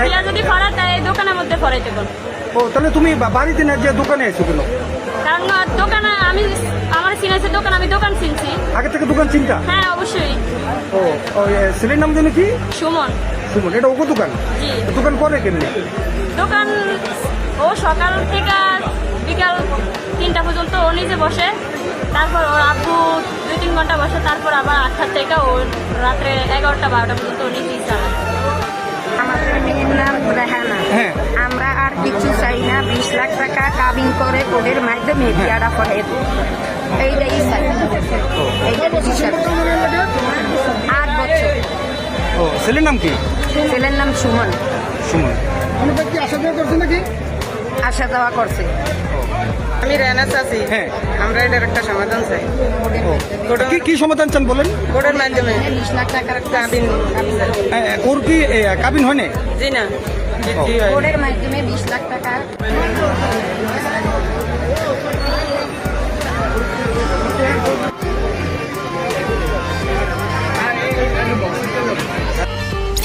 বিয়া যদি ফরায় তাই এই দোকানের মধ্যে ফরাইতে বল। ও তাহলে তুমি বাড়িতে না যে দোকানে এসো কেন? কারণ দোকানে আমি আমার চিনেছে দোকান, আমি দোকান চিনছি। আগে থেকে দোকান চিন্তা? হ্যাঁ অবশ্যই। ও ছেলের নাম জানো কি? সুমন। সুমন, এটা ওকে দোকান? জি। দোকান করে কেমনি? দোকান ও সকাল থেকে বিকাল 3টা পর্যন্ত ও নিজে বসে, তারপর ওর আব্বু 2-3 ঘন্টা বসে, তারপর আবার 8টা থেকে ও রাত্রে 11টা-12টা পর্যন্ত ও নিজেই চালায়। আমাদের মেয়ের নাম রেহানা। হ্যাঁ। আমরা আর কিছু চাই না, 20 লাখ টাকা কাবিন করে কোডের মাধ্যমে বিয়াটা করে এইটাই চাই। এইটার হিসাব 8 বছর। ও ছেলের নাম কি? ছেলের নাম সুমন। সুমন। কি আসা যাওয়া করছে নাকি? আসা যাওয়া করছে। আমি রেনা চাচি। হ্যাঁ। আমরা এটার একটা সমাধান চাই। কি কি সমাধান চান বলেন? কোর্টের মাধ্যমে 20 লাখ টাকার কাবিন। ওর কি কাবিন হয় না? জি না। ও। কোডের মাধ্যমে 20 লাখ টাকা